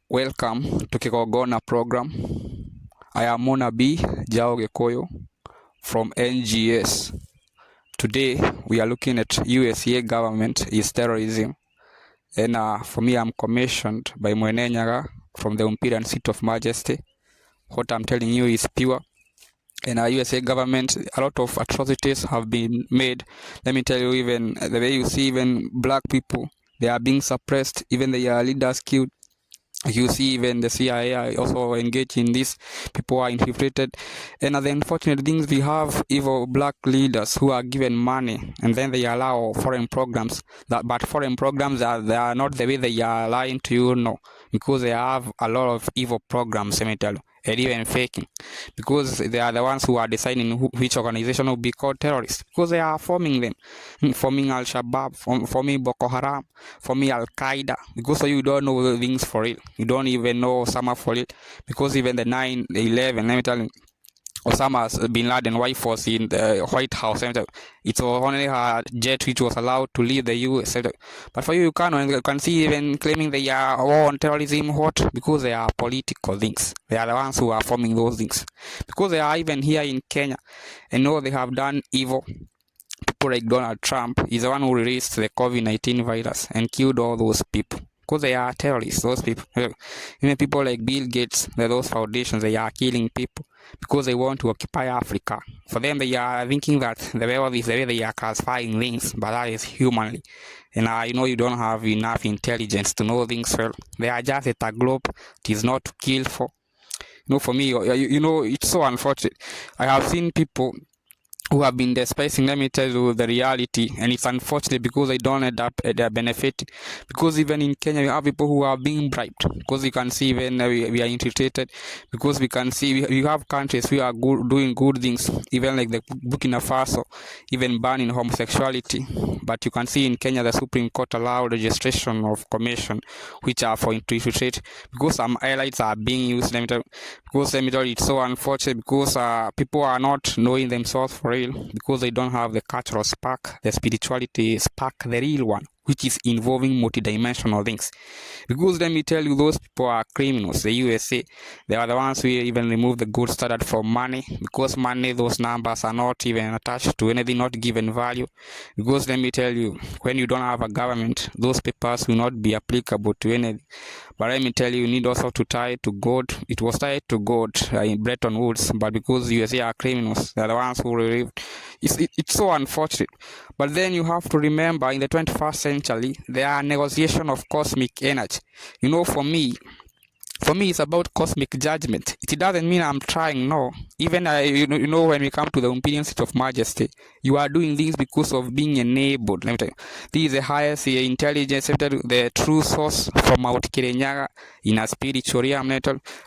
Welcome to Kĩrĩnyaga program. I am Mona B. Jao Gĩkũyũ from NGS. Today we are looking at USA government is terrorism. And for me, I'm commissioned by Kĩrĩnyaga from the Umperian Seat of Majesty. What I'm telling you is pure. And USA government, a lot of atrocities have been made. Let me tell you, even the way you see even black people, they are being suppressed, even their leaders killed. You see even the CIA are also engaged in this. People are infiltrated. And the unfortunate things, we have evil black leaders who are given money and then they allow foreign programs. But foreign programs, they are not the way they are lying to you, no. Because they have a lot of evil programs, let me tell you. And even faking, because they are the ones who are deciding which organization will be called terrorists, because they are forming them, forming Al-Shabaab, forming Boko Haram, forming Al-Qaeda, because so you don't know the things for real. You don't even know Osama for real, because even the 9/11, let me tell you, Osama bin Laden wife was in the White House. It was only her jet which was allowed to leave the US. But for you can see even claiming they are war on terrorism. What? Because they are political things. They are the ones who are forming those things. Because they are even here in Kenya and know they have done evil. People like Donald Trump is the one who released the COVID-19 virus and killed all those people. Because they are terrorists, those people. Even people like Bill Gates, those foundations, they are killing people because they want to occupy Africa. For them, they are thinking that the way they are classifying things, but that is humanly. And you don't have enough intelligence to know things well. They are just at a globe. It is not to kill for. For me, it's so unfortunate. I have seen people who have been despising, let me tell you the reality, and it's unfortunate because they don't end up benefiting. Because even in Kenya, we have people who are being bribed. Because you can see even we are infiltrated. Because we can see we have countries who are doing good things, even like the Burkina Faso, even banning homosexuality. But you can see in Kenya, the Supreme Court allowed registration of commission, which are for infiltrate. Because some highlights are being used. Because it's so unfortunate because people are not knowing themselves for real, because they don't have the cultural spark, the spirituality spark, the real one, which is involving multidimensional things. Because let me tell you, those people are criminals. The USA, they are the ones who even remove the gold standard from money, because money, those numbers are not even attached to anything, not given value. Because let me tell you, when you don't have a government, those papers will not be applicable to anything. But let me tell you, you need also to tie it to God. It was tied to God in Bretton Woods, but because USA are criminals, they are the ones who relieved. It's so unfortunate. But then you have to remember, in the 21st century, there are negotiation of cosmic energy. For me, it's about cosmic judgment. It doesn't mean I'm trying, no. Even, when we come to the Umperian Seat of Majesty, you are doing things because of being enabled. Let me tell you, this is the highest intelligence, the true source from Mount Kĩrĩnyaga in a spiritual realm.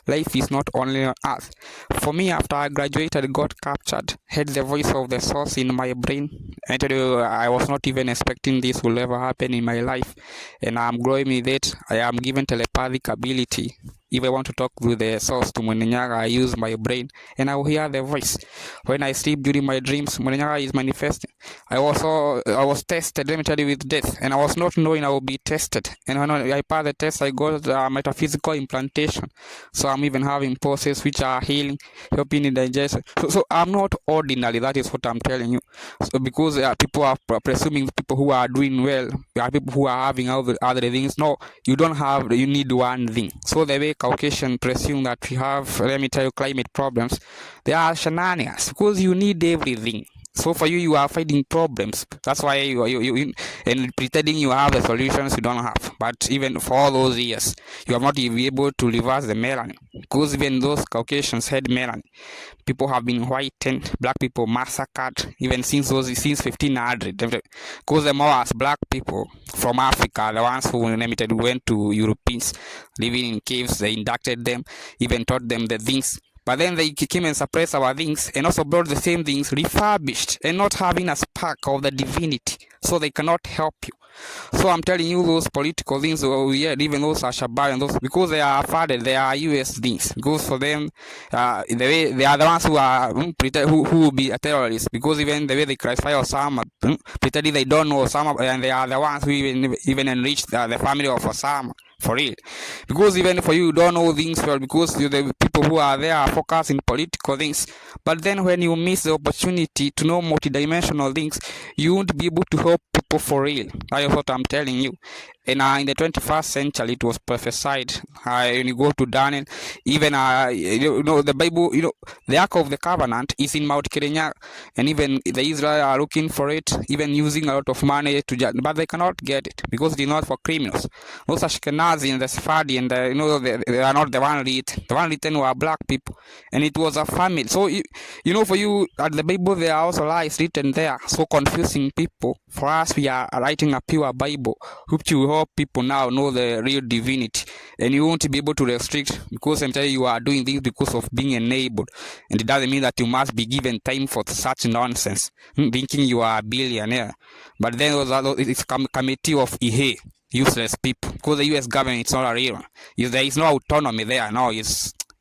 Life is not only on earth. For me, after I graduated, got captured, had the voice of the source in my brain. I was not even expecting this will ever happen in my life. And I'm growing with it. I am given telepathic ability. If I want to talk with the source to Kĩrĩnyaga, I use my brain and I will hear the voice. When I sleep during my dreams, Kĩrĩnyaga is manifesting. I was tested, let me tell you, with death, and I was not knowing I would be tested. And when I passed the test, I got metaphysical implantation. So I'm even having processes which are healing, helping in digestion. So I'm not ordinary, that is what I'm telling you. So because people are presuming people who are doing well, there are people who are having other things. No, you need one thing. So the way Caucasian presume that we have, let me tell you, climate problems, they are shenanigans, because you need everything. So for you are fighting problems. That's why you and pretending you have the solutions you don't have. But even for all those years, you have not been able to reverse the melanin. Because even those Caucasians had melanin. People have been whitened, black people massacred, even since 1500. Because the more as black people from Africa, the ones who went to Europeans, living in caves, they inducted them, even taught them the things. But then they came and suppressed our things and also brought the same things refurbished and not having a spark of the divinity. So they cannot help you. So I'm telling you, those political things, even those are Shabbat and those, because they are funded, they are US things. Because for them, they are the ones who are who will be a terrorist. Because even the way they classify Osama, pretending they don't know Osama, and they are the ones who even enrich the family of Osama. for real. Because even for you don't know things well, because the people who are there are focused in political things. But then when you miss the opportunity to know multidimensional things, you won't be able to help people for real. That is what I'm telling you. And in the 21st century, it was prophesied. When you go to Daniel, even the Bible, the Ark of the Covenant is in Mount Kĩrĩnyaga, and even the Israel are looking for it, even using a lot of money to judge, but they cannot get it because it is not for criminals. Those Ashkenazi and the Sephardi and they are not the one written. The one written were black people, and it was a family. So for you at the Bible there are also lies written there, so confusing people. For us, we are writing a pure Bible, which will help people now know the real divinity, and you won't be able to restrict, because I'm telling you are doing things because of being enabled, and it doesn't mean that you must be given time for such nonsense, thinking you are a billionaire. But then it's a committee of Ihe, useless people, because the US government is not a real one. There is no autonomy there. No,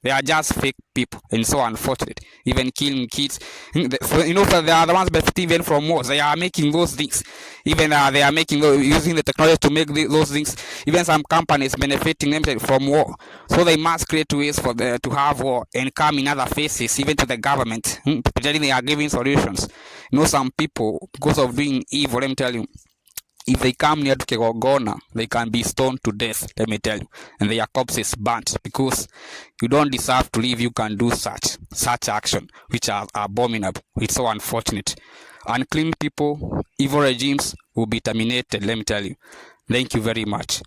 they are just fake people, and so unfortunate. Even killing kids. They are the ones benefiting even from wars. They are making those things. Even they are using the technology to make those things. Even some companies benefiting themselves from war. So they must create ways to have war and come in other faces, even to the government, pretending they are giving solutions. Some people, because of doing evil, let me tell you, if they come near to Kegogona, they can be stoned to death, let me tell you, and their corpses burnt, because you don't deserve to live. You can do such action, which are abominable. It's so unfortunate. Unclean people, evil regimes will be terminated, let me tell you. Thank you very much.